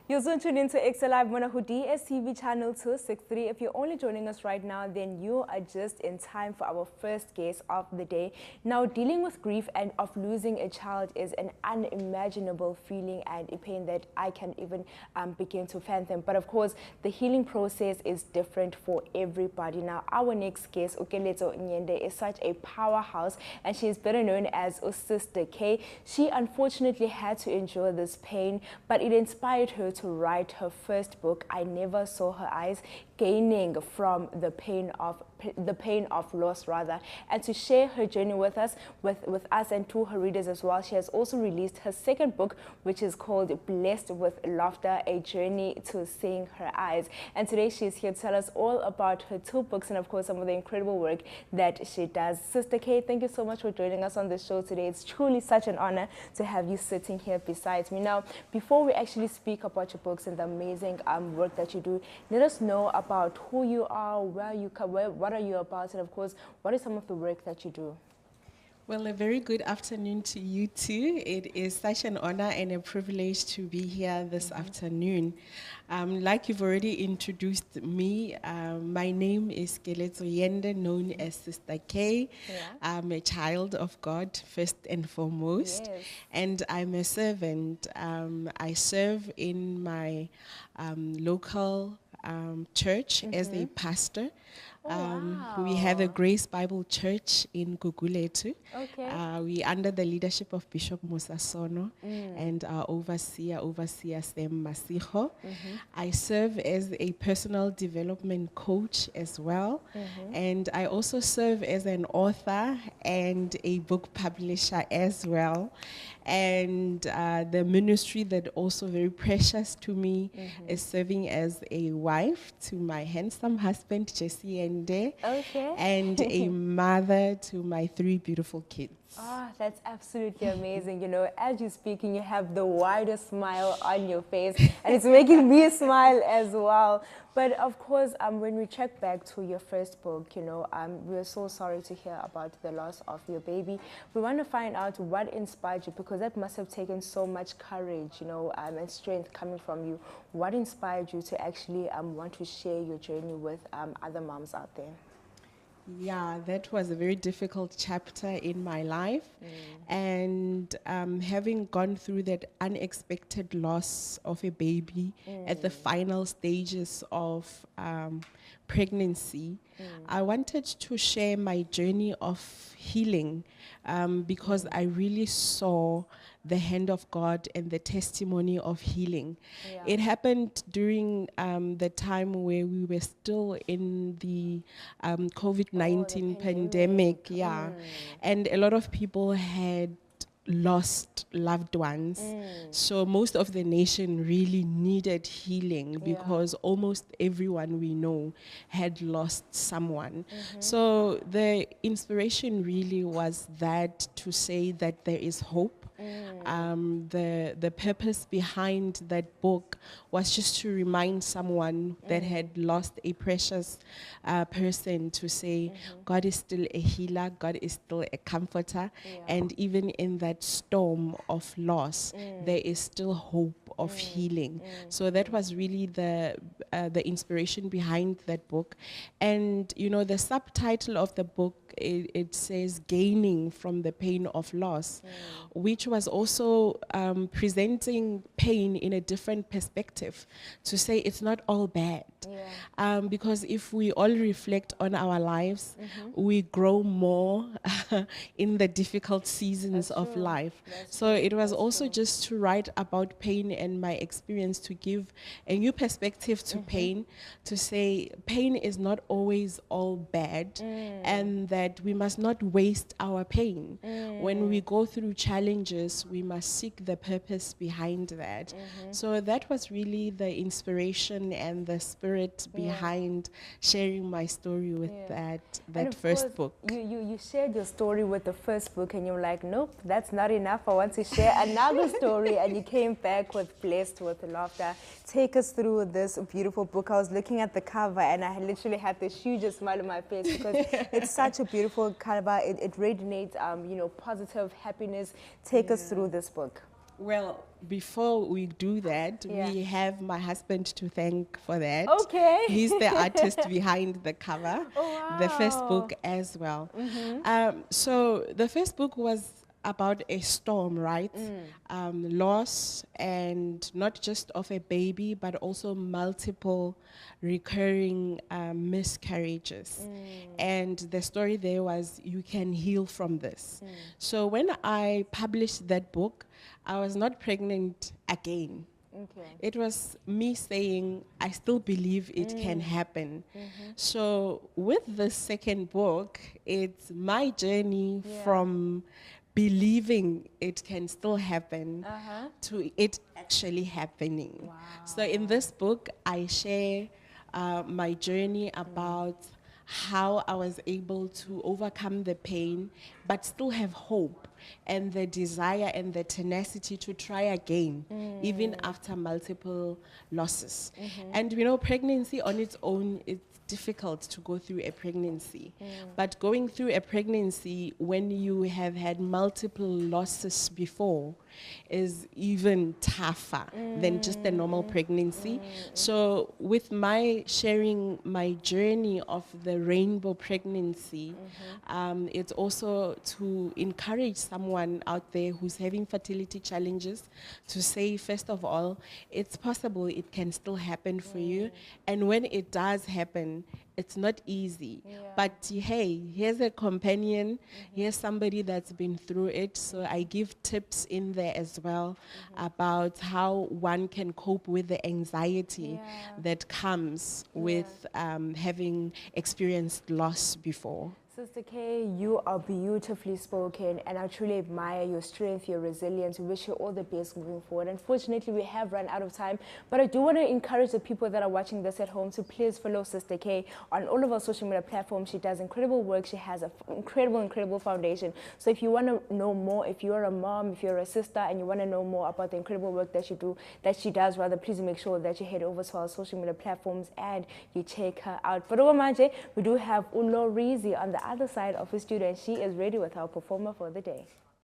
You're soon tuned into XL Live Monaco DSTV Channel 263. If you're only joining us right now, then you are just in time for our first guest of the day. Now, dealing with grief and of losing a child is an unimaginable feeling and a pain that I can't even begin to fathom. But of course, the healing process is different for everybody. Now, our next guest, Ukeleto Nyende, is such a powerhouse, and she is better known as Sister K. She unfortunately had to endure this pain, but it inspired her to write her first book, I Never Saw Her Eyes, gaining from the pain of loss rather, and to share her journey with us and to her readers as well. She has also released her second book, which is called Blessed with Laughter, a journey to seeing her eyes. And today she is here to tell us all about her two books and of course some of the incredible work that she does. Sister K, thank you so much for joining us on the show today. It's truly such an honor to have you sitting here beside me. Now, before we actually speak about your books and the amazing work that you do, let us know about who you are, where you come, what are you about, and of course, what is some of the work that you do? Well, a very good afternoon to you too. It is such an honor and a privilege to be here this afternoon. Like you've already introduced me, my name is Keleto Yende, known as Sister K. Yeah. I'm a child of God, first and foremost, Yes. and I'm a servant. I serve in my local church as a pastor. We have a Grace Bible Church in Guguletu. Okay. We under the leadership of Bishop Musa Sono and our overseer Sam Masiho. I serve as a personal development coach as well, and I also serve as an author and a book publisher as well. And the ministry that also very precious to me is serving as a wife to my handsome husband, Jesse Ende, Okay. and a mother to my 3 beautiful kids. Oh, that's absolutely amazing. You know, as you're speaking, you have the widest smile on your face, and it's making me smile as well. But of course, when we check back to your first book, you know, we're so sorry to hear about the loss of your baby. We want to find out what inspired you, because that must have taken so much courage, you know, and strength coming from you. What inspired you to actually want to share your journey with other moms out there? Yeah, that was a very difficult chapter in my life. And having gone through that unexpected loss of a baby at the final stages of pregnancy, I wanted to share my journey of healing because I really saw the hand of God and the testimony of healing. Yeah. It happened during the time where we were still in the COVID-19 pandemic, yeah. And a lot of people had lost loved ones. So most of the nation really needed healing because almost everyone we know had lost someone. So the inspiration really was that, to say that there is hope. The purpose behind that book was just to remind someone that had lost a precious person, to say God is still a healer, God is still a comforter, and even in that storm of loss, there is still hope of healing. So that was really the inspiration behind that book. And you know, the subtitle of the book, it says gaining from the pain of loss, which was also presenting pain in a different perspective, to say it's not all bad. Because if we all reflect on our lives, we grow more in the difficult seasons of life. So it was also just to write about pain and my experience, to give a new perspective to pain, to say pain is not always all bad, and that we must not waste our pain. When we go through challenges, we must seek the purpose behind that. So that was really the inspiration and the spirit behind sharing my story with that first book. You shared your story with the first book, and you're like, nope, that's not enough. I want to share another story. And you came back with Blessed with Laughter. Take us through this beautiful book. I was looking at the cover, and I literally had this huge smile on my face, because it's such a beautiful cover. It radiates, you know, positive happiness. Take us through this book. Well, before we do that, we have my husband to thank for that. Okay. He's the artist behind the cover, Oh, the first wow. book as well. So the first book was about a storm, right? Loss, and not just of a baby, but also multiple recurring miscarriages. And the story there was, you can heal from this. So when I published that book, I was not pregnant again. Okay. It was me saying, I still believe it can happen. So with the second book, it's my journey from believing it can still happen to it actually happening. Wow. So in this book, I share my journey about how I was able to overcome the pain, but still have hope and the desire and the tenacity to try again, even after multiple losses. And you know, pregnancy on its own, it's difficult to go through a pregnancy. But going through a pregnancy when you have had multiple losses before is even tougher than just a normal pregnancy. So with my sharing my journey of the rainbow pregnancy, it's also to encourage someone out there who's having fertility challenges to say, first of all, it's possible, it can still happen for you. And when it does happen, it's not easy. But hey, here's a companion, here's somebody that's been through it. So I give tips in there as well about how one can cope with the anxiety that comes with having experienced loss before. Sister K, you are beautifully spoken, and I truly admire your strength, your resilience. We wish you all the best moving forward. Unfortunately, we have run out of time, but I do want to encourage the people that are watching this at home to please follow Sister K on all of our social media platforms. She does incredible work. She has an incredible foundation. So if you want to know more, if you're a mom, if you're a sister, and you want to know more about the incredible work that she does, please make sure that you head over to our social media platforms and you check her out. But Manje, we do have Ulo Rizi on the other side of the studio, and she is ready with our performer for the day.